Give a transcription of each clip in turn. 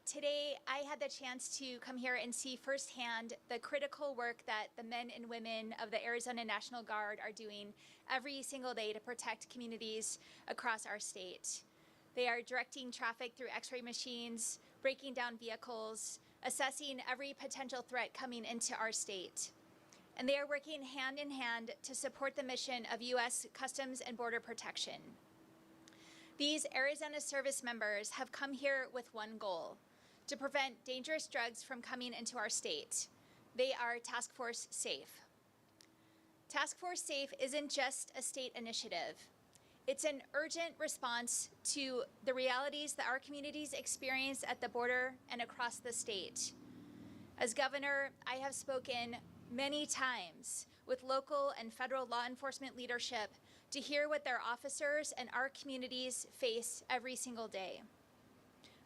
Today, I had the chance to come here and see firsthand the critical work that the men and women of the Arizona National Guard are doing every single day to protect communities across our state. They are directing traffic through X-ray machines, breaking down vehicles, assessing every potential threat coming into our state. And they are working hand in hand to support the mission of U.S. Customs and Border Protection. These Arizona service members have come here with one goal: to prevent dangerous drugs from coming into our state. They are Task Force Safe. Task Force Safe isn't just a state initiative. It's an urgent response to the realities that our communities experience at the border and across the state. As governor, I have spoken many times with local and federal law enforcement leadership to hear what their officers and our communities face every single day.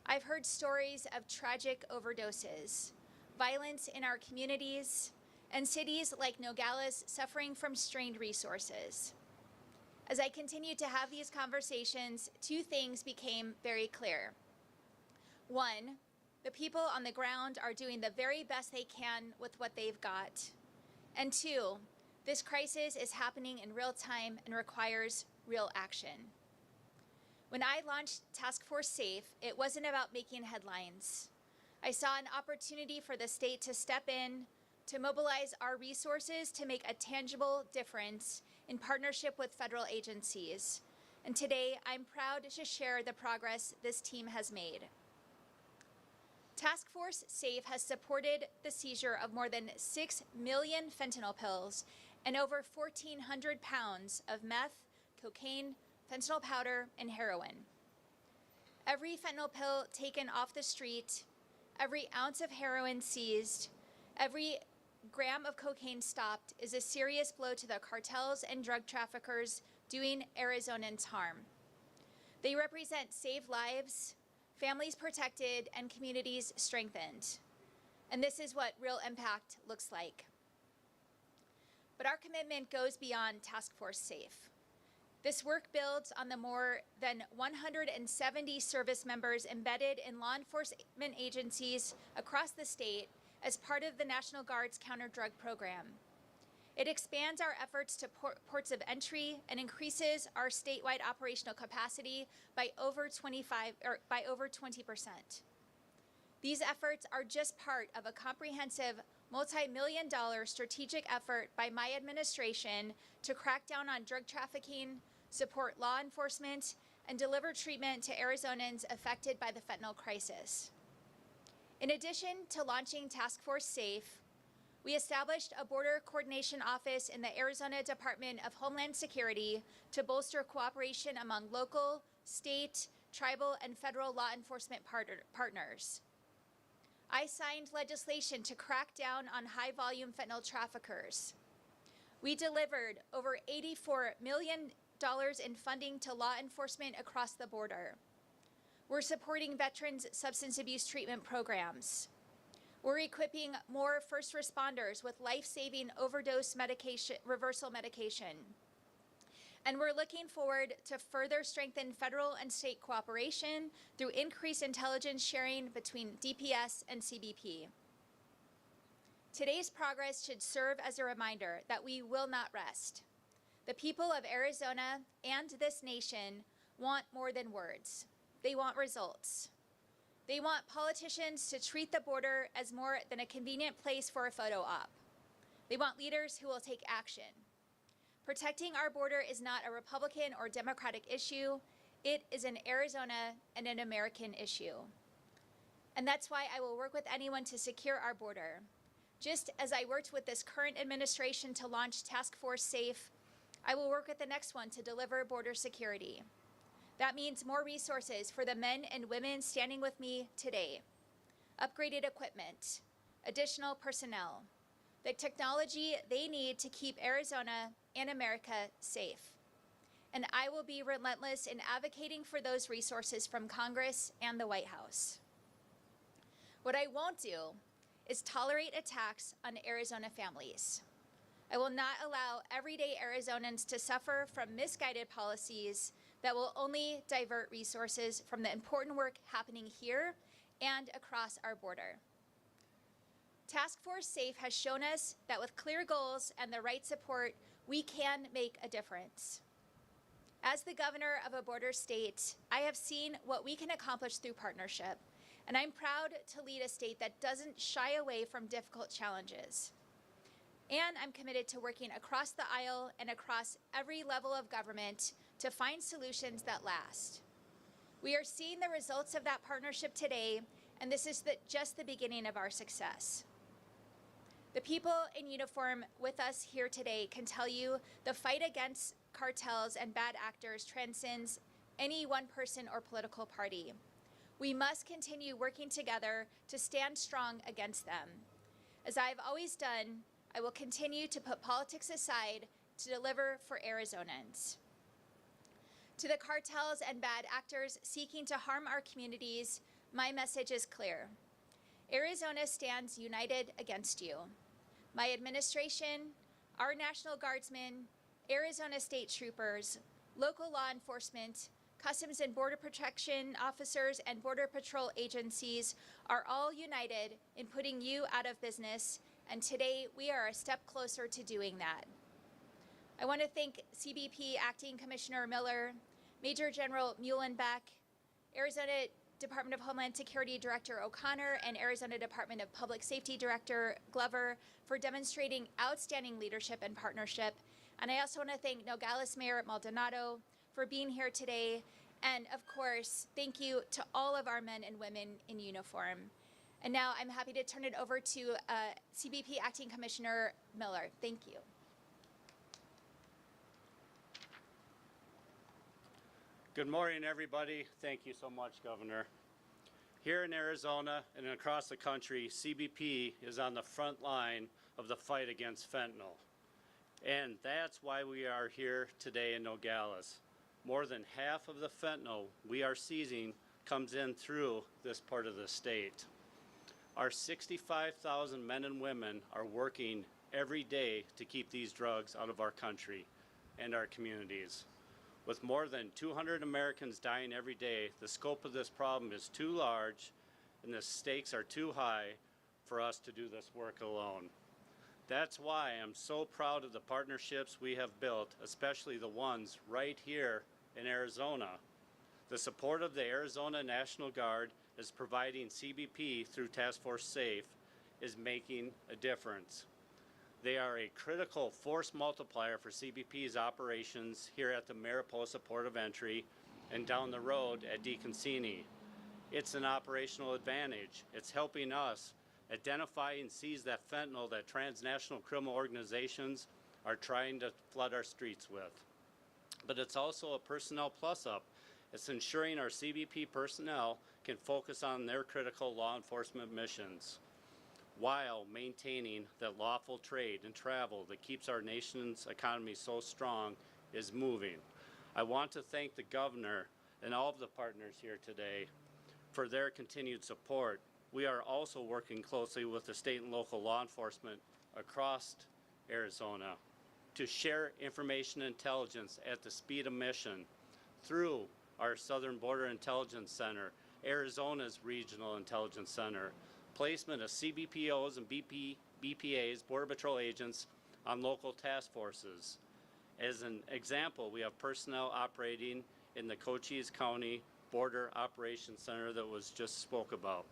I've heard stories of tragic overdoses, violence in our communities, and cities like Nogales suffering from strained resources. As I continued to have these conversations, two things became very clear. One, the people on the ground are doing the very best they can with what they've got. And two, this crisis is happening in real time and requires real action. When I launched Task Force Safe, it wasn't about making headlines. I saw an opportunity for the state to step in, to mobilize our resources to make a tangible difference in partnership with federal agencies. And today, I'm proud to share the progress this team has made. Task Force Safe has supported the seizure of more than 6 million fentanyl pills and over 1,400 pounds of meth, cocaine, fentanyl powder, and heroin. Every fentanyl pill taken off the street, every ounce of heroin seized, every gram of cocaine stopped is a serious blow to the cartels and drug traffickers doing Arizonans harm. They represent saved lives, families protected, and communities strengthened. And this is what real impact looks like. But our commitment goes beyond Task Force Safe. This work builds on the more than 170 service members embedded in law enforcement agencies across the state as part of the National Guard's counter-drug program. It expands our efforts to ports of entry and increases our statewide operational capacity by over 20%. These efforts are just part of a comprehensive multi-million-dollar strategic effort by my administration to crack down on drug trafficking, support law enforcement, and deliver treatment to Arizonans affected by the fentanyl crisis. In addition to launching Task Force Safe, we established a border coordination office in the Arizona Department of Homeland Security to bolster cooperation among local, state, tribal, and federal law enforcement partners. I signed legislation to crack down on high-volume fentanyl traffickers. We delivered over $84 million in funding to law enforcement across the border. We're supporting veterans' substance abuse treatment programs. We're equipping more first responders with life-saving overdose reversal medication. And we're looking forward to further strengthen federal and state cooperation through increased intelligence sharing between DPS and CBP. Today's progress should serve as a reminder that we will not rest. The people of Arizona and this nation want more than words. They want results. They want politicians to treat the border as more than a convenient place for a photo op. They want leaders who will take action. Protecting our border is not a Republican or Democratic issue. It is an Arizona and an American issue. And that's why I will work with anyone to secure our border. Just as I worked with this current administration to launch Task Force Safe, I will work with the next one to deliver border security. That means more resources for the men and women standing with me today, upgraded equipment, additional personnel, the technology they need to keep Arizona and America safe. And I will be relentless in advocating for those resources from Congress and the White House. What I won't do is tolerate attacks on Arizona families. I will not allow everyday Arizonans to suffer from misguided policies that will only divert resources from the important work happening here and across our border. Task Force SAFE has shown us that with clear goals and the right support, we can make a difference. As the governor of a border state, I have seen what we can accomplish through partnership, and I'm proud to lead a state that doesn't shy away from difficult challenges. And I'm committed to working across the aisle and across every level of government to find solutions that last. We are seeing the results of that partnership today, and this is just the beginning of our success. The people in uniform with us here today can tell you the fight against cartels and bad actors transcends any one person or political party. We must continue working together to stand strong against them. As I've always done, I will continue to put politics aside to deliver for Arizonans. To the cartels and bad actors seeking to harm our communities, my message is clear. Arizona stands united against you. My administration, our National Guardsmen, Arizona State Troopers, local law enforcement, Customs and Border Protection officers, and Border Patrol agencies are all united in putting you out of business, and today we are a step closer to doing that. I want to thank CBP Acting Commissioner Miller, Major General Muhlenbeck, Arizona Department of Homeland Security Director O'Connor, and Arizona Department of Public Safety Director Glover for demonstrating outstanding leadership and partnership. And I also want to thank Nogales Mayor Maldonado for being here today. And of course, thank you to all of our men and women in uniform. And now I'm happy to turn it over to CBP Acting Commissioner Miller. Thank you. Good morning, everybody. Thank you so much, Governor. Here in Arizona and across the country, CBP is on the front line of the fight against fentanyl. And that's why we are here today in Nogales. More than half of the fentanyl we are seizing comes in through this part of the state. Our 65,000 men and women are working every day to keep these drugs out of our country and our communities. With more than 200 Americans dying every day, the scope of this problem is too large and the stakes are too high for us to do this work alone. That's why I'm so proud of the partnerships we have built, especially the ones right here in Arizona. The support of the Arizona National Guard is providing CBP through Task Force SAFE is making a difference. They are a critical force multiplier for CBP's operations here at the Mariposa Port of Entry and down the road at DeConcini. It's an operational advantage. It's helping us identify and seize that fentanyl that transnational criminal organizations are trying to flood our streets with. But it's also a personnel plus-up. It's ensuring our CBP personnel can focus on their critical law enforcement missions, while maintaining that lawful trade and travel that keeps our nation's economy so strong is moving. I want to thank the governor and all of the partners here today for their continued support. We are also working closely with the state and local law enforcement across Arizona to share information and intelligence at the speed of mission through our Southern Border Intelligence Center, Arizona's Regional Intelligence Center, placement of CBPOs and BPAs, Border Patrol agents, on local task forces. As an example, we have personnel operating in the Cochise County Border Operations Center that was just spoke about.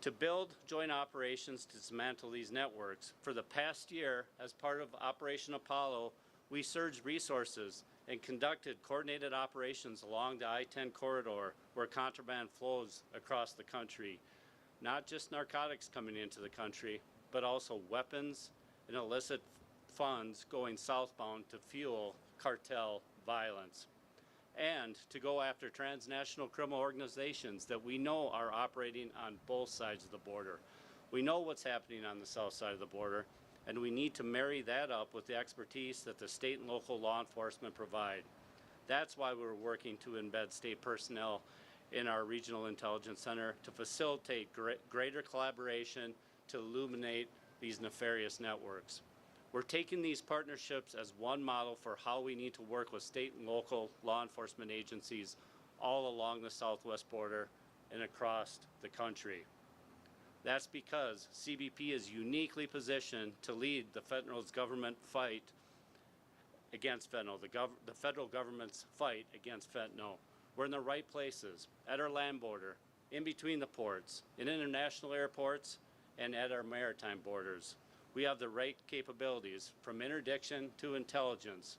To build joint operations to dismantle these networks, for the past year, as part of Operation Apollo, we surged resources and conducted coordinated operations along the I-10 corridor where contraband flows across the country. Not just narcotics coming into the country, but also weapons and illicit funds going southbound to fuel cartel violence. And to go after transnational criminal organizations that we know are operating on both sides of the border. We know what's happening on the south side of the border, and we need to marry that up with the expertise that the state and local law enforcement provide. That's why we're working to embed state personnel in our Regional Intelligence Center to facilitate greater collaboration to illuminate these nefarious networks. We're taking these partnerships as one model for how we need to work with state and local law enforcement agencies all along the southwest border and across the country. That's because CBP is uniquely positioned to lead the federal government fight against fentanyl, the federal government's fight against fentanyl. We're in the right places, at our land border, in between the ports, in international airports, and at our maritime borders. We have the right capabilities, from interdiction to intelligence.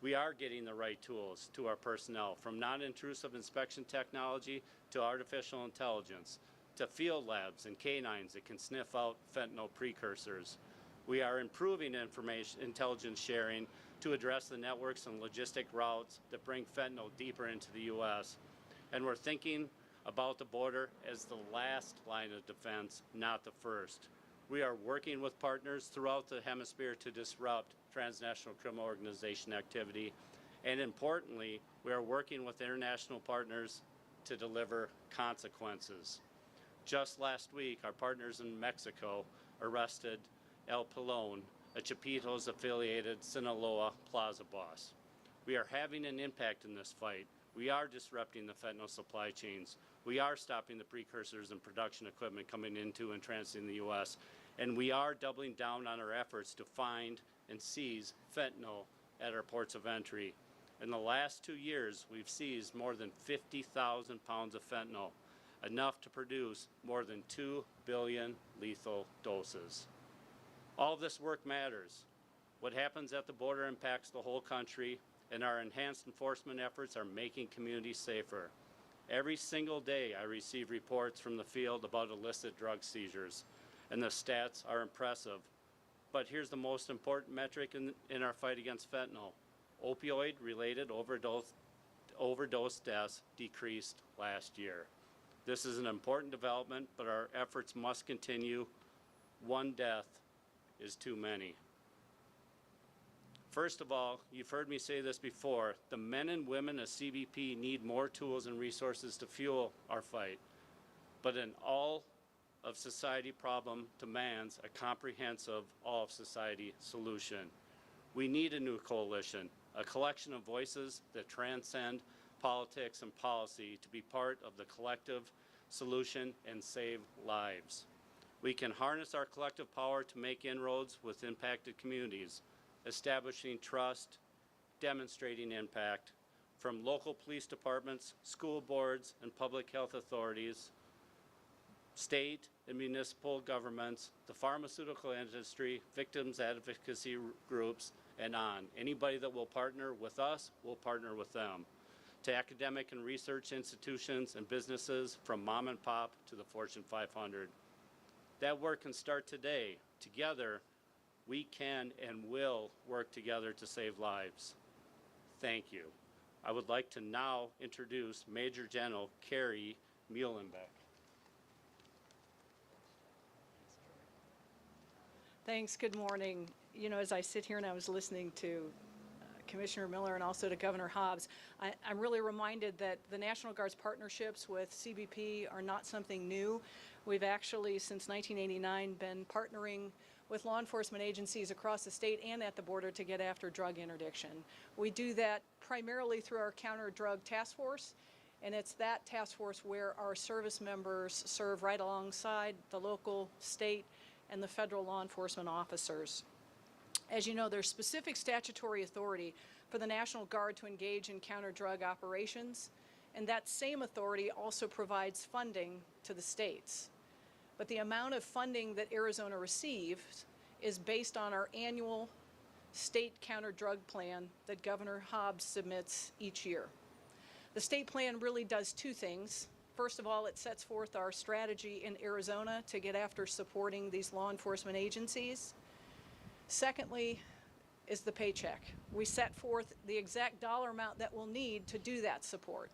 We are getting the right tools to our personnel, from non-intrusive inspection technology to artificial intelligence, to field labs and canines that can sniff out fentanyl precursors. We are improving intelligence sharing to address the networks and logistic routes that bring fentanyl deeper into the U.S. And we're thinking about the border as the last line of defense, not the first. We are working with partners throughout the hemisphere to disrupt transnational criminal organization activity. And importantly, we are working with international partners to deliver consequences. Just last week, our partners in Mexico arrested El Pelon, a Chapitos-affiliated Sinaloa plaza boss. We are having an impact in this fight. We are disrupting the fentanyl supply chains. We are stopping the precursors and production equipment coming into and transiting the U.S. And we are doubling down on our efforts to find and seize fentanyl at our ports of entry. In the last 2 years, we've seized more than 50,000 pounds of fentanyl, enough to produce more than 2 billion lethal doses. All of this work matters. What happens at the border impacts the whole country, and our enhanced enforcement efforts are making communities safer. Every single day I receive reports from the field about illicit drug seizures, and the stats are impressive. But here's the most important metric in our fight against fentanyl. Opioid-related overdose deaths decreased last year. This is an important development, but our efforts must continue. One death is too many. First of all, you've heard me say this before, the men and women of CBP need more tools and resources to fuel our fight. But an all of society problem demands a comprehensive all of society solution. We need a new coalition, a collection of voices that transcend politics and policy to be part of the collective solution and save lives. We can harness our collective power to make inroads with impacted communities, establishing trust, demonstrating impact, from local police departments, school boards, and public health authorities, state and municipal governments, the pharmaceutical industry, victims advocacy groups, and on. Anybody that will partner with us, will partner with them. To academic and research institutions and businesses, from mom and pop to the Fortune 500. That work can start today. Together, we can and will work together to save lives. Thank you. I would like to now introduce Major General Carrie Muhlenbeck. Thanks. Good morning. You know, as I sit here and I was listening to Commissioner Miller and also to Governor Hobbs, I'm really reminded that the National Guard's partnerships with CBP are not something new. We've actually, since 1989, been partnering with law enforcement agencies across the state and at the border to get after drug interdiction. We do that primarily through our counter-drug task force, and it's that task force where our service members serve right alongside the local, state, and the federal law enforcement officers. As you know, there's specific statutory authority for the National Guard to engage in counter-drug operations, and that same authority also provides funding to the states. But the amount of funding that Arizona receives is based on our annual state counter-drug plan that Governor Hobbs submits each year. The state plan really does two things. First of all, it sets forth our strategy in Arizona to get after supporting these law enforcement agencies. Secondly is the paycheck. We set forth the exact dollar amount that we'll need to do that support.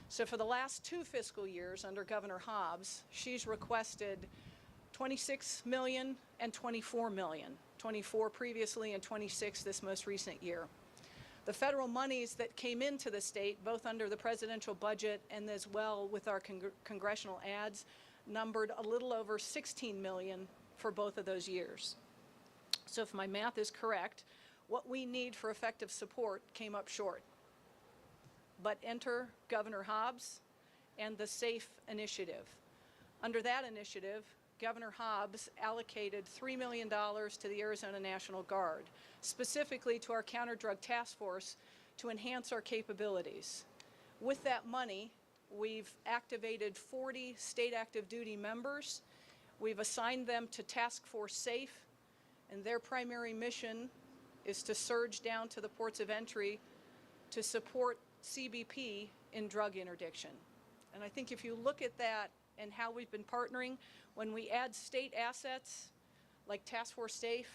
So for the last 2 fiscal years under Governor Hobbs, she's requested $26 million and $24 million, 24 previously and 26 this most recent year. The federal monies that came into the state, both under the presidential budget and as well with our congressional ads, numbered a little over $16 million for both of those years. So if my math is correct, what we need for effective support came up short. But enter Governor Hobbs and the SAFE initiative. Under that initiative, Governor Hobbs allocated $3 million to the Arizona National Guard, specifically to our counter-drug task force to enhance our capabilities. With that money, we've activated 40 state active duty members. We've assigned them to Task Force SAFE, and their primary mission is to surge down to the ports of entry to support CBP in drug interdiction. And I think if you look at that and how we've been partnering, when we add state assets like Task Force SAFE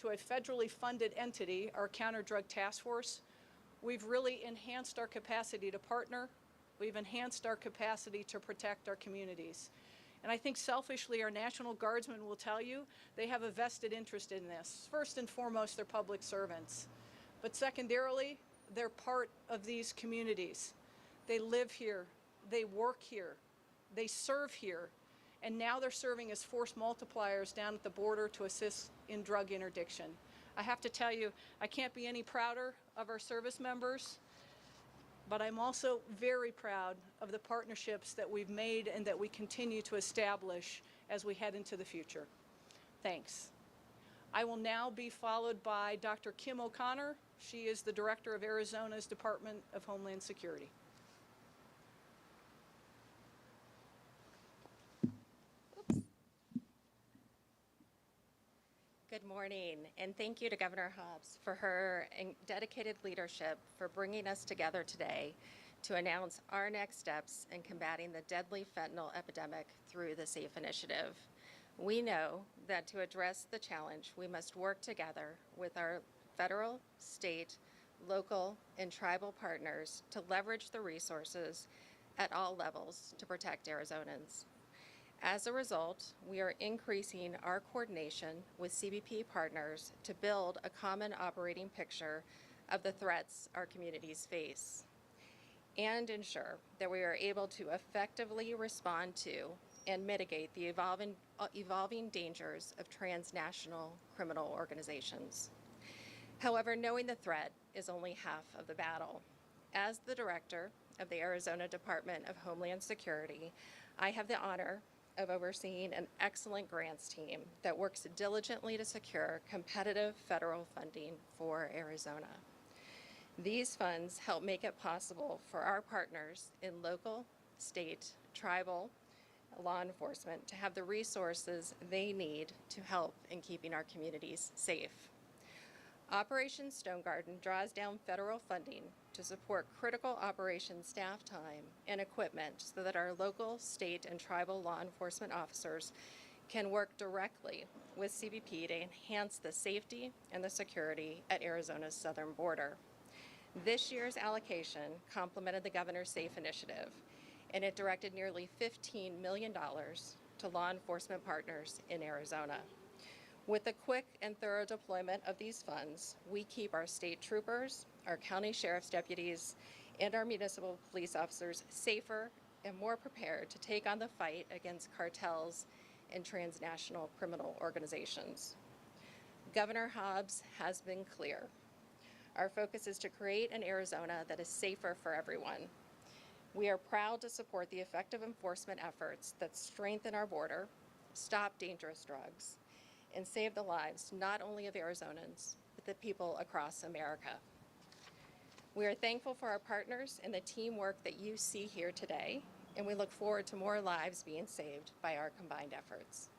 to a federally funded entity, our counter-drug task force, we've really enhanced our capacity to partner. We've enhanced our capacity to protect our communities. And I think selfishly, our National Guardsmen will tell you they have a vested interest in this. First and foremost, they're public servants. But secondarily, they're part of these communities. They live here, they work here, they serve here, and now they're serving as force multipliers down at the border to assist in drug interdiction. I have to tell you, I can't be any prouder of our service members, but I'm also very proud of the partnerships that we've made and that we continue to establish as we head into the future. Thanks. I will now be followed by Dr. Kim O'Connor. She is the Director of Arizona's Department of Homeland Security. Good morning, and thank you to Governor Hobbs for her dedicated leadership for bringing us together today to announce our next steps in combating the deadly fentanyl epidemic through the SAFE initiative. We know that to address the challenge, we must work together with our federal, state, local, and tribal partners to leverage the resources at all levels to protect Arizonans. As a result, we are increasing our coordination with CBP partners to build a common operating picture of the threats our communities face and ensure that we are able to effectively respond to and mitigate the evolving dangers of transnational criminal organizations. However, knowing the threat is only half of the battle. As the director of the Arizona Department of Homeland Security, I have the honor of overseeing an excellent grants team that works diligently to secure competitive federal funding for Arizona. These funds help make it possible for our partners in local, state, tribal law enforcement to have the resources they need to help in keeping our communities safe. Operation Stone Garden draws down federal funding to support critical operations staff time and equipment so that our local, state, and tribal law enforcement officers can work directly with CBP to enhance the safety and the security at Arizona's southern border. This year's allocation complemented the Governor's SAFE initiative, and it directed nearly $15 million to law enforcement partners in Arizona. With the quick and thorough deployment of these funds, we keep our state troopers, our county sheriff's deputies, and our municipal police officers safer and more prepared to take on the fight against cartels and transnational criminal organizations. Governor Hobbs has been clear. Our focus is to create an Arizona that is safer for everyone. We are proud to support the effective enforcement efforts that strengthen our border, stop dangerous drugs, and save the lives not only of Arizonans, but the people across America. We are thankful for our partners and the teamwork that you see here today, and we look forward to more lives being saved by our combined efforts.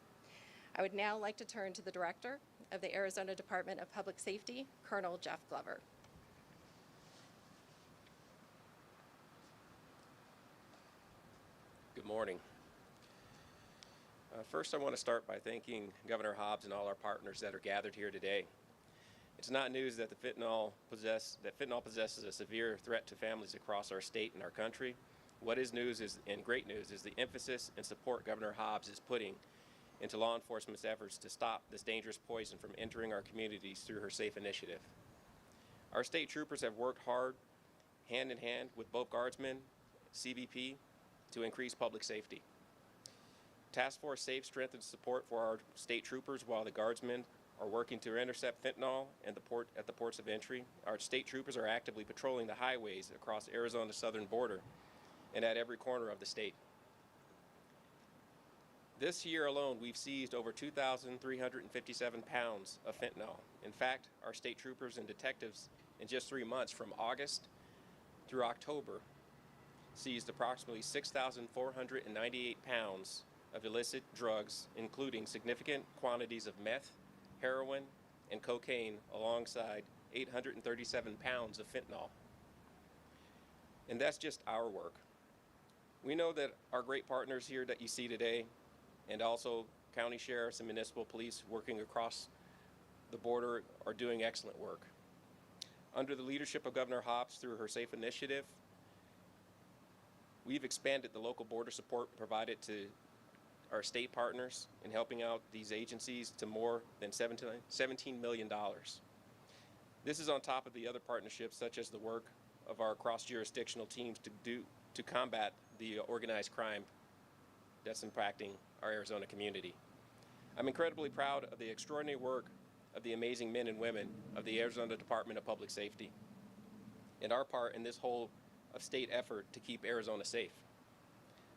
I would now like to turn to the Director of the Arizona Department of Public Safety, Colonel Jeff Glover. Good morning. First, I want to start by thanking Governor Hobbs and all our partners that are gathered here today. It's not news that fentanyl possesses a severe threat to families across our state and our country. What is news is, and great news, is the emphasis and support Governor Hobbs is putting into law enforcement's efforts to stop this dangerous poison from entering our communities through her SAFE initiative. Our state troopers have worked hard, hand in hand with both Guardsmen, CBP, to increase public safety. Task Force SAFE strengthens support for our state troopers while the Guardsmen are working to intercept fentanyl at the ports of entry. Our state troopers are actively patrolling the highways across Arizona's southern border, and at every corner of the state. This year alone, we've seized over 2,357 pounds of fentanyl. In fact, our state troopers and detectives in just 3 months, from August through October, seized approximately 6,498 pounds of illicit drugs, including significant quantities of meth, heroin, and cocaine, alongside 837 pounds of fentanyl. And that's just our work. We know that our great partners here that you see today, and also county sheriffs and municipal police working across the border, are doing excellent work. Under the leadership of Governor Hobbs through her SAFE initiative, we've expanded the local border support provided to our state partners in helping out these agencies to more than $17 million. This is on top of the other partnerships, such as the work of our cross-jurisdictional teams to combat the organized crime that's impacting our Arizona community. I'm incredibly proud of the extraordinary work of the amazing men and women of the Arizona Department of Public Safety and our part in this whole of state effort to keep Arizona safe.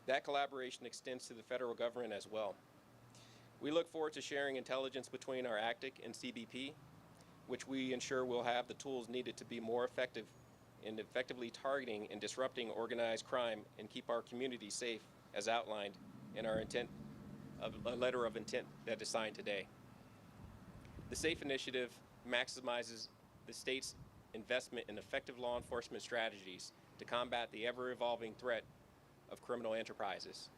That collaboration extends to the federal government as well. We look forward to sharing intelligence between our ACTIC and CBP, which we ensure will have the tools needed to be more effective in effectively targeting and disrupting organized crime and keep our community safe, as outlined in our letter of intent that is signed today. The SAFE initiative maximizes the state's investment in effective law enforcement strategies to combat the ever-evolving threat of criminal enterprises.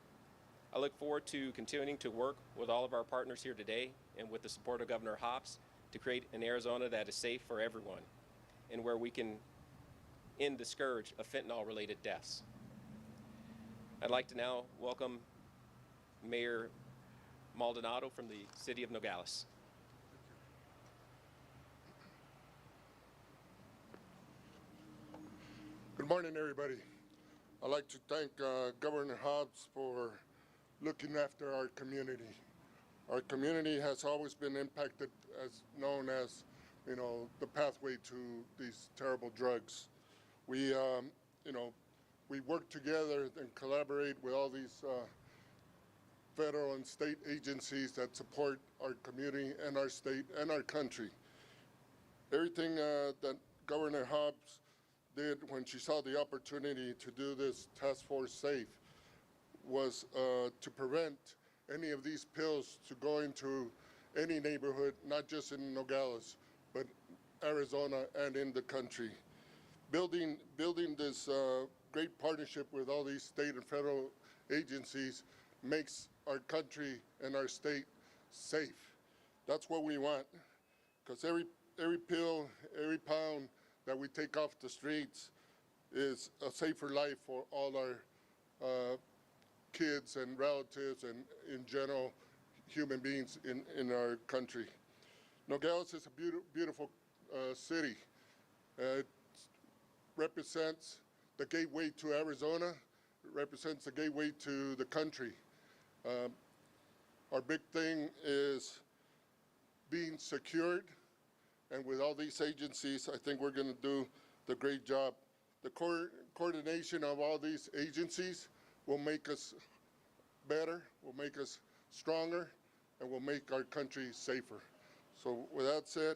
I look forward to continuing to work with all of our partners here today and with the support of Governor Hobbs to create an Arizona that is safe for everyone and where we can end the scourge of fentanyl-related deaths. I'd like to now welcome Mayor Maldonado from the city of Nogales. Good morning, everybody. I'd like to thank Governor Hobbs for looking after our community. Our community has always been impacted, as known as, the pathway to these terrible drugs. We, we work together and collaborate with all these federal and state agencies that support our community and our state and our country. Everything that Governor Hobbs did when she saw the opportunity to do this task force SAFE was to prevent any of these pills to go into any neighborhood, not just in Nogales, but Arizona and in the country. Building this great partnership with all these state and federal agencies makes our country and our state safe. That's what we want, because every pill, every pound that we take off the streets is a safer life for all our kids and relatives and, in general, human beings in our country. Nogales is a beautiful city. It represents the gateway to Arizona. It represents the gateway to the country. Our big thing is being secured. And with all these agencies, I think we're going to do the great job. The coordination of all these agencies will make us better, will make us stronger, and will make our country safer. So with that said,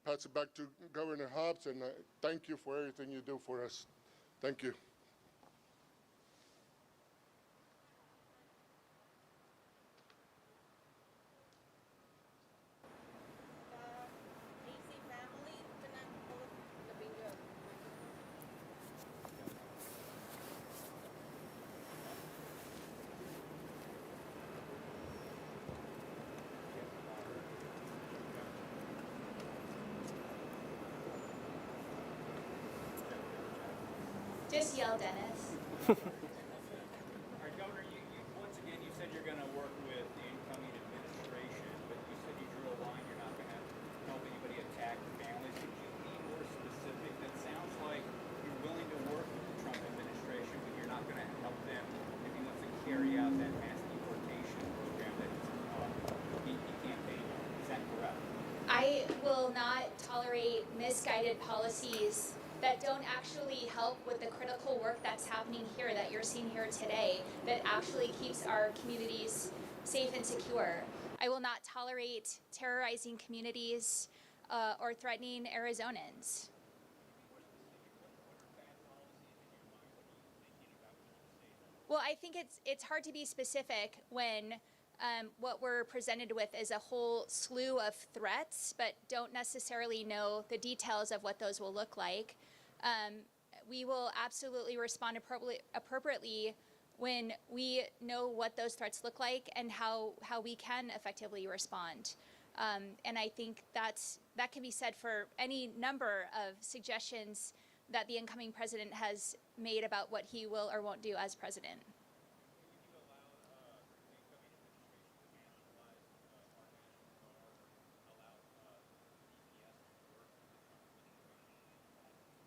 pass it back to Governor Hobbs, and thank you for everything you do for us. Thank you. Just yell, Dennis. All right, Governor, you once again, you said you're going to work with the incoming administration, but you said you drew a line. You're not going to help anybody attack families. Could you be more specific? That sounds like you're willing to work with the Trump administration, but you're not going to help them if he wants to carry out that mass deportation program that he campaigned on. Is that correct? I will not tolerate misguided policies that don't actually help with the critical work that's happening here, that you're seeing here today, that actually keeps our communities safe and secure. I will not tolerate terrorizing communities or threatening Arizonans. Well, I think it's hard to be specific when what we're presented with is a whole slew of threats, but don't necessarily know the details of what those will look like. We will absolutely respond appropriately when we know what those threats look like and how we can effectively respond. And I think that can be said for any number of suggestions that the incoming president has made about what he will or won't do as president.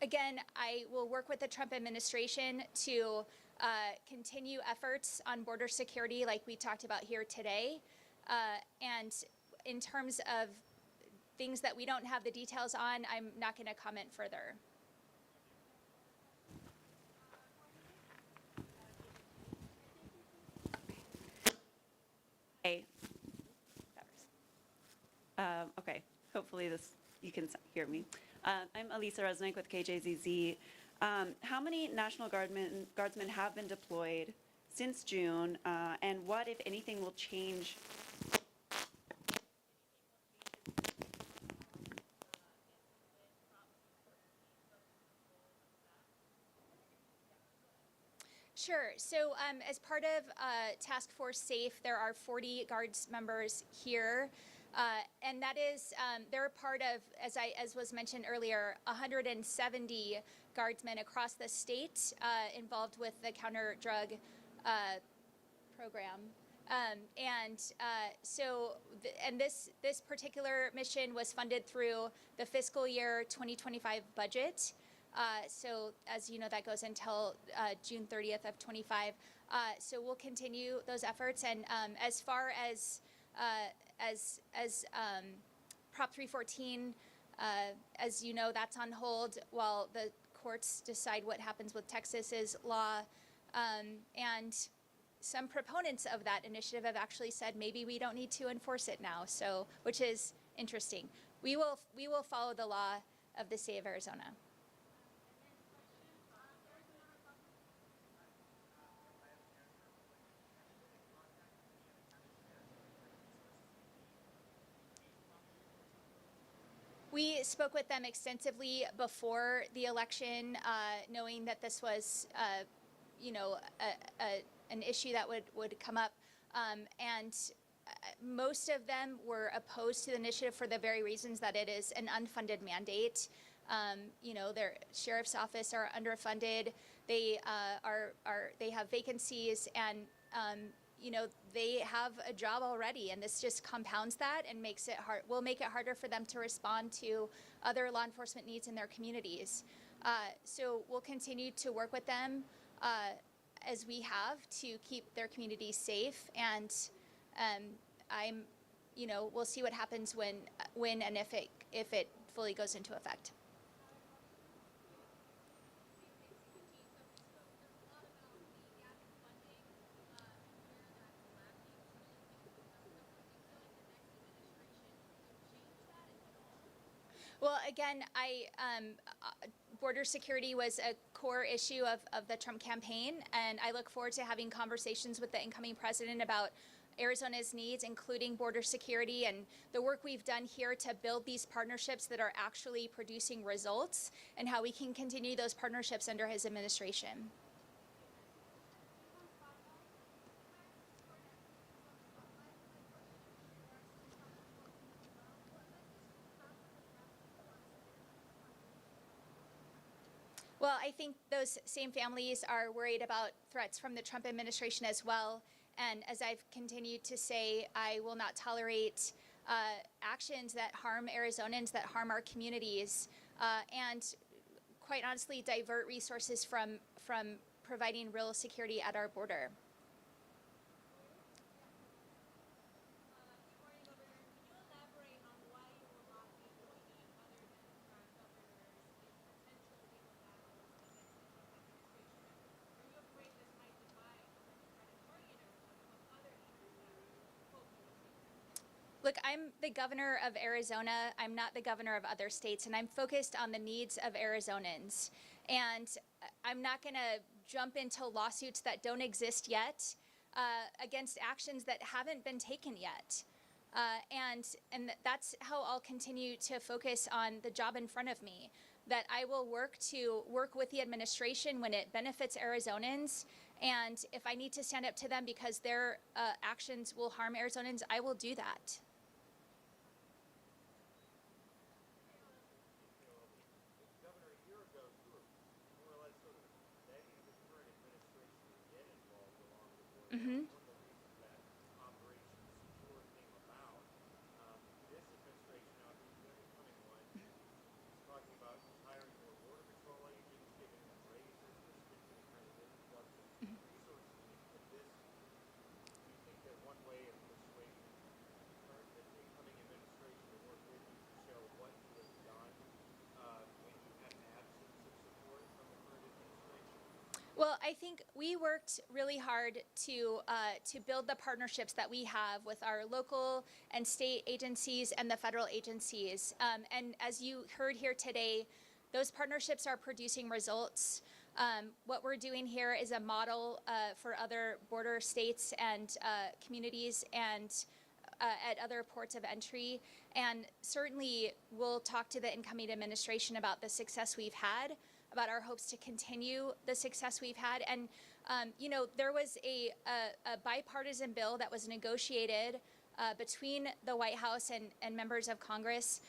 Again, I will work with the Trump administration to continue efforts on border security like we talked about here today. And in terms of things that we don't have the details on, I'm not going to comment further. Hey. Okay, hopefully you can hear me. I'm Elisa Resnick with KJZZ. How many National Guardsmen have been deployed since June, and what, if anything, will change? Sure. So as part of Task Force SAFE, there are 40 Guards members here. And that is, they're a part of, as was mentioned earlier, 170 Guardsmen across the state involved with the counter-drug program. This particular mission was funded through the fiscal year 2025 budget. So as you know, that goes until June 30th of 25. So we'll continue those efforts. And as far as Prop 314, as you know, that's on hold while the courts decide what happens with Texas's law. And some proponents of that initiative have actually said maybe we don't need to enforce it now, so which is interesting. We will follow the law of the state of Arizona. We spoke with them extensively before the election, knowing that this was, an issue that would come up. And most of them were opposed to the initiative for the very reasons that it is an unfunded mandate. Their sheriff's office are underfunded. They they have vacancies, and they have a job already, and this just compounds that and makes it hard. Will make it harder for them to respond to other law enforcement needs in their communities. So we'll continue to work with them as we have to keep their communities safe. And we'll see what happens when and if it fully goes into effect. Well, again, border security was a core issue of the Trump campaign, and I look forward to having conversations with the incoming president about Arizona's needs, including border security and the work we've done here to build these partnerships that are actually producing results, and how we can continue those partnerships under his administration. Well, I think those same families are worried about threats from the Trump administration as well. And as I've continued to say, I will not tolerate actions that harm Arizonans, that harm our communities, and quite honestly, divert resources from providing real security at our border. Look, I'm the governor of Arizona. I'm not the governor of other states, and I'm focused on the needs of Arizonans. And I'm not going to jump into lawsuits that don't exist yet against actions that haven't been taken yet. And that's how I'll continue to focus on the job in front of me, that I will work with the administration when it benefits Arizonans. And if I need to stand up to them because their actions will harm Arizonans, I will do that. Governor, a year ago, you were more or less sort of begging the current administration to get involved along the border. Mm-hmm. One of the reasons that Operation Secure came about. This administration, now the incoming one, is talking about hiring more border patrol agents, giving them raises, restricting kind of influx of resources into this. Do you think that one way of persuading the incoming administration to work with you to show what you have done when you had an absence of support from the current administration? Well, I think we worked really hard to build the partnerships that we have with our local and state agencies and the federal agencies. And as you heard here today, those partnerships are producing results. What we're doing here is a model for other border states and communities and at other ports of entry. And certainly we'll talk to the incoming administration about the success we've had, about our hopes to continue the success we've had. And, you know, there was a bipartisan bill that was negotiated between the White House and members of Congress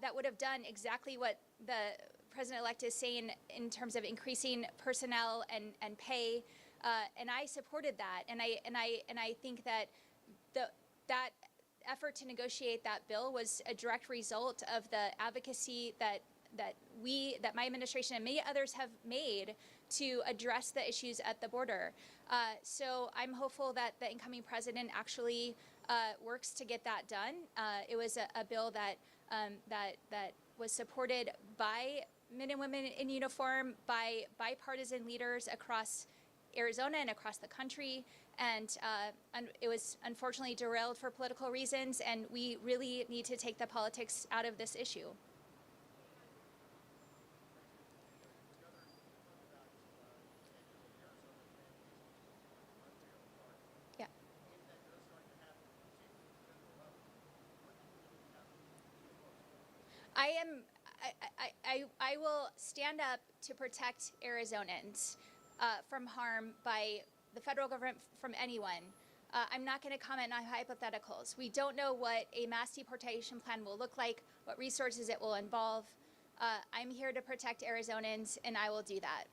that would have done exactly what the president-elect is saying in terms of increasing personnel and pay. And I supported that. And I think that that effort to negotiate that bill was a direct result of the advocacy that my administration and many others have made to address the issues at the border. So I'm hopeful that the incoming president actually works to get that done. It was a bill that was supported by men and women in uniform, by bipartisan leaders across Arizona and across the country. And it was unfortunately derailed for political reasons, and we really need to take the politics out of this issue. Yeah. I will stand up to protect Arizonans from harm by the federal government, from anyone. I'm not going to comment on hypotheticals. We don't know what a mass deportation plan will look like, what resources it will involve. I'm here to protect Arizonans, and I will do that.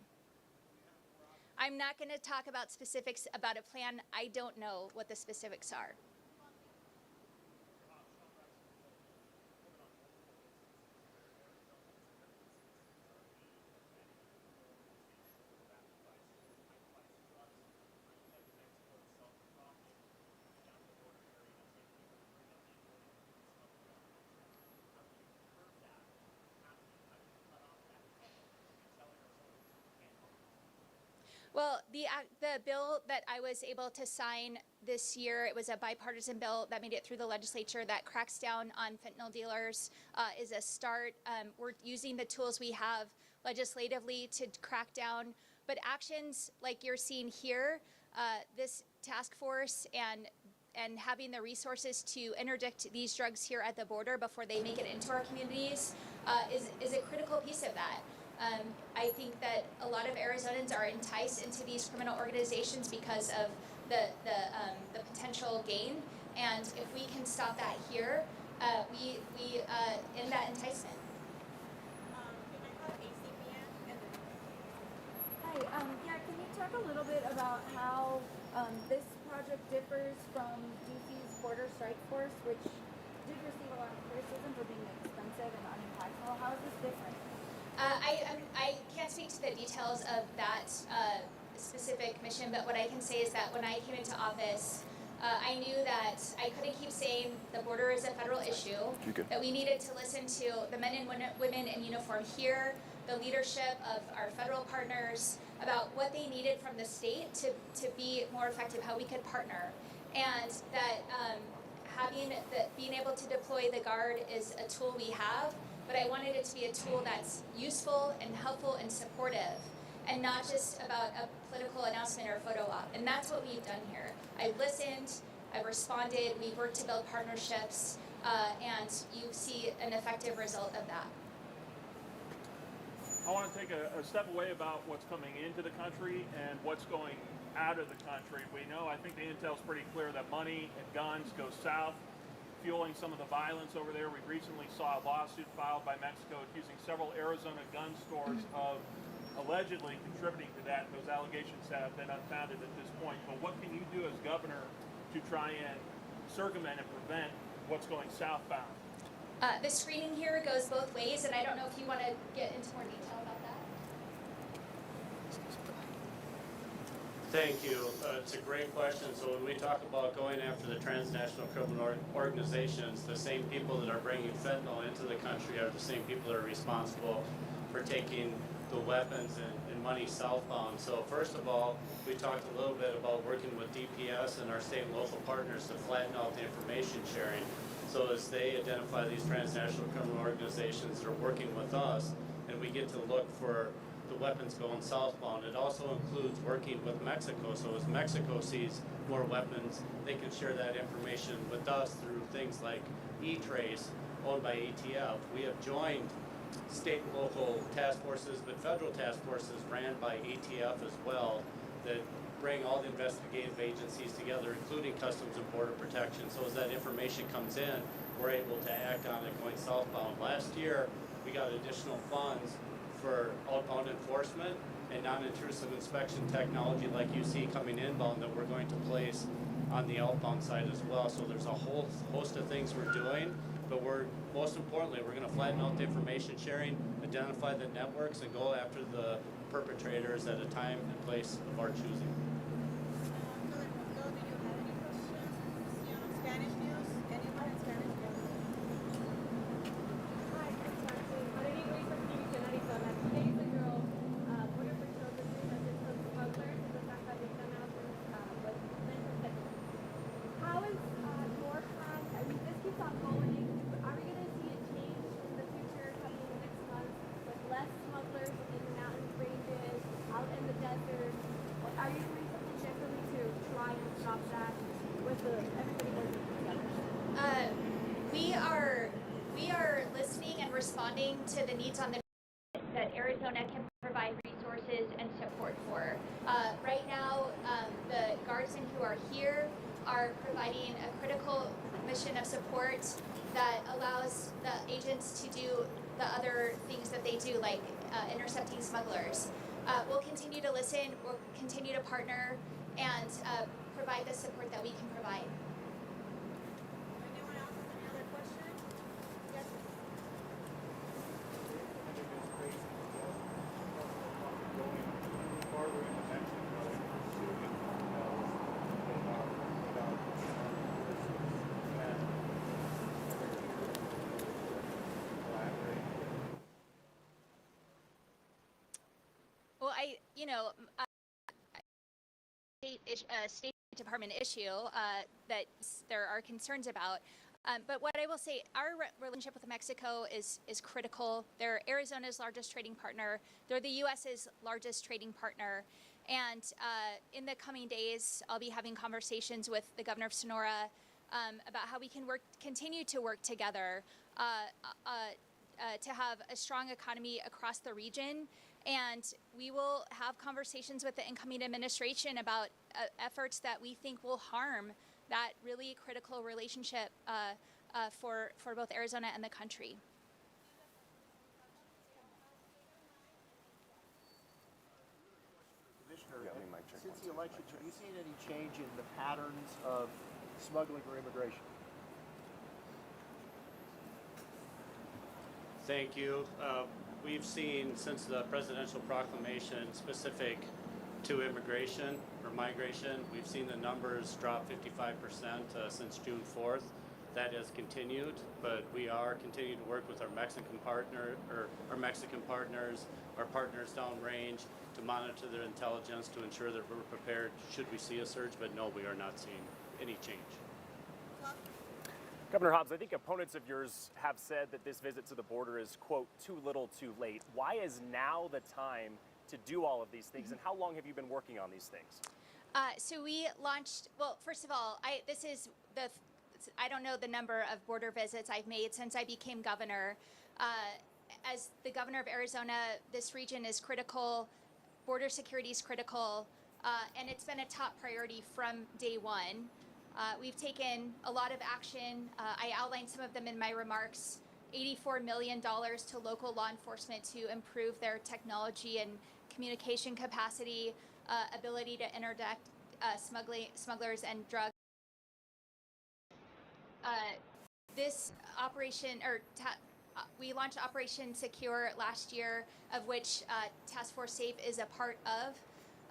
I'm not going to talk about specifics about a plan. I don't know what the specifics are. Well, the bill that I was able to sign this year, it was a bipartisan bill that made it through the legislature that cracks down on fentanyl dealers, is a start. We're using the tools we have legislatively to crack down, but actions like you're seeing here, this task force and having the resources to interdict these drugs here at the border before they make it into our communities is a critical piece of that. I think that a lot of Arizonans are enticed into these criminal organizations because of the potential gain, and if we can stop that here, we end that enticement. Hi, yeah, can you talk a little bit about how this project differs from DC's Border Strike Force, which did receive a lot of criticism for being expensive and unimpactful? How is this different? I can't speak to the details of that specific mission, but what I can say is that when I came into office, I knew that I couldn't keep saying the border is a federal issue, that we needed to listen to the men and women in uniform here, the leadership of our federal partners, about what they needed from the state to be more effective, how we could partner, and that being able to deploy the Guard is a tool we have, but I wanted it to be a tool that's useful and helpful and supportive, and not just about a political announcement or photo op. And that's what we've done here. I've listened, I've responded, we've worked to build partnerships, and you see an effective result of that. I want to take a step away about what's coming into the country and what's going out of the country. We know, I think the intel's pretty clear that money and guns go south, fueling some of the violence over there. We recently saw a lawsuit filed by Mexico accusing several Arizona gun stores of allegedly contributing to that. Those allegations have been unfounded at this point. But what can you do as governor to try and circumvent and prevent what's going southbound? The screening here goes both ways, and I don't know if you want to get into more detail about that. Thank you. It's a great question. So when we talk about going after the transnational criminal organizations, the same people that are bringing fentanyl into the country are the same people that are responsible for taking the weapons and money southbound. So first of all, we talked a little bit about working with DPS and our state and local partners to flatten out the information sharing. So as they identify these transnational criminal organizations that are working with us, and we get to look for the weapons going southbound. It also includes working with Mexico. So as Mexico sees more weapons, they can share that information with us through things like E-Trace, owned by ATF. We have joined state and local task forces, but federal task forces ran by ATF as well, that bring all the investigative agencies together, including Customs and Border Protection. So as that information comes in, we're able to act on it going southbound. Last year, we got additional funds for outbound enforcement and non-intrusive inspection technology like you see coming inbound that we're going to place on the outbound side as well. So there's a whole host of things we're doing, but most importantly, we're going to flatten out the information sharing, identify the networks, and go after the perpetrators at a time and place of our choosing. Spanish news? Anyone in Spanish news? Hi, Marini Ruiz from Houston, Arizona. 2 days ago, Border Patrol arrested some smugglers in the Santa Rita Mountains with mental techniques. How is your plan? I mean, this keeps on going. Are we going to see a change in the future coming in the next month with less smugglers in the mountain ranges, out in the desert? Are you doing something differently to try and stop that with everybody working together? We are listening and responding to the needs on the that Arizona can provide resources and support for. Right now, the Guardsmen who are here are providing a critical mission of support that allows the agents to do the other things that they do, like intercepting smugglers. We'll continue to listen, we'll continue to partner, and provide the support that we can provide. Anyone else has any other questions? Yes. Well, State Department issue that there are concerns about. But what I will say, our relationship with Mexico is critical. They're Arizona's largest trading partner. They're the U.S.'s largest trading partner. And in the coming days, I'll be having conversations with the governor of Sonora about how we can continue to work together to have a strong economy across the region. And we will have conversations with the incoming administration about efforts that we think will harm that really critical relationship for both Arizona and the country. Commissioner, since the election, have you seen any change in the patterns of smuggling or immigration? Thank you. We've seen since the presidential proclamation specific to immigration or migration, we've seen the numbers drop 55% since June 4th. That has continued, but we are continuing to work with our Mexican partners, our partners downrange, to monitor their intelligence to ensure that we're prepared should we see a surge. But no, we are not seeing any change. Governor Hobbs, I think opponents of yours have said that this visit to the border is, quote, too little too late. Why is now the time to do all of these things, and how long have you been working on these things? So we launched, well, first of all, I don't know the number of border visits I've made since I became governor. As the governor of Arizona, this region is critical, border security is critical, and it's been a top priority from day one. We've taken a lot of action. I outlined some of them in my remarks. $84 million to local law enforcement to improve their technology and communication capacity, ability to interdict smugglers and drugs. This operation, we launched Operation Secure last year, of which Task Force Safe is a part of.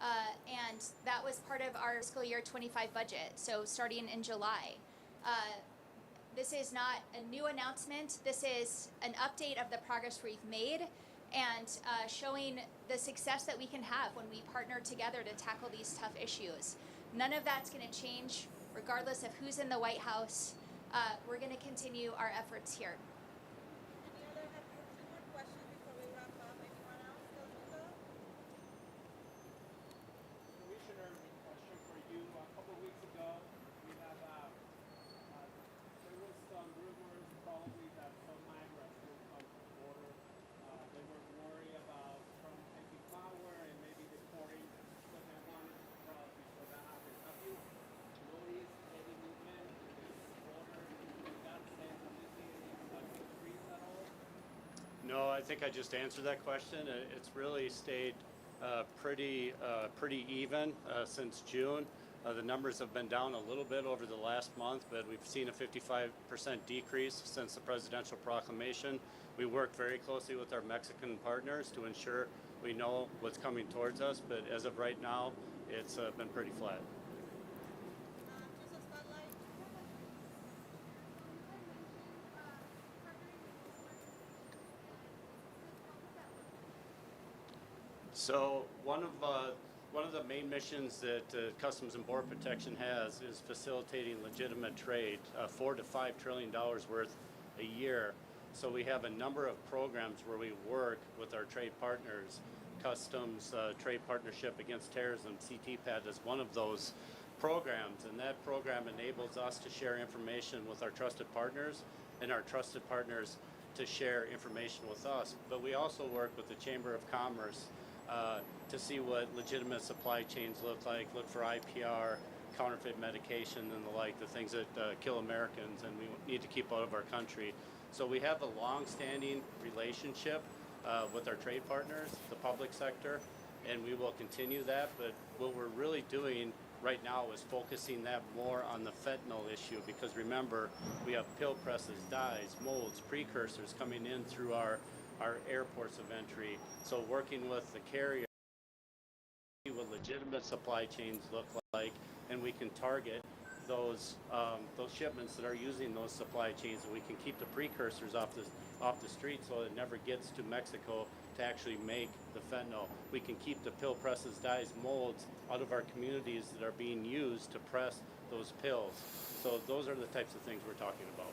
And that was part of our fiscal year 25 budget, so starting in July. This is not a new announcement. This is an update of the progress we've made and showing the success that we can have when we partner together to tackle these tough issues. None of that's going to change regardless of who's in the White House. We're going to continue our efforts here. No, I think I just answered that question. It's really stayed pretty even since June. The numbers have been down a little bit over the last month, but we've seen a 55% decrease since the presidential proclamation. We work very closely with our Mexican partners to ensure we know what's coming towards us, but as of right now, it's been pretty flat. So one of the main missions that Customs and Border Protection has is facilitating legitimate trade, $4 to $5 trillion worth a year. So we have a number of programs where we work with our trade partners. Customs Trade Partnership Against Terrorism, CTPAT, is one of those programs, and that program enables us to share information with our trusted partners and our trusted partners to share information with us. But we also work with the Chamber of Commerce to see what legitimate supply chains look like, look for IPR, counterfeit medication and the like, the things that kill Americans and we need to keep out of our country. So we have a long-standing relationship with our trade partners, the public sector, and we will continue that. But what we're really doing right now is focusing that more on the fentanyl issue, because remember, we have pill presses, dyes, molds, precursors coming in through our airports of entry. So working with the carrier, see what legitimate supply chains look like, and we can target those shipments that are using those supply chains, and we can keep the precursors off the street so it never gets to Mexico to actually make the fentanyl. We can keep the pill presses, dyes, molds out of our communities that are being used to press those pills. So those are the types of things we're talking about.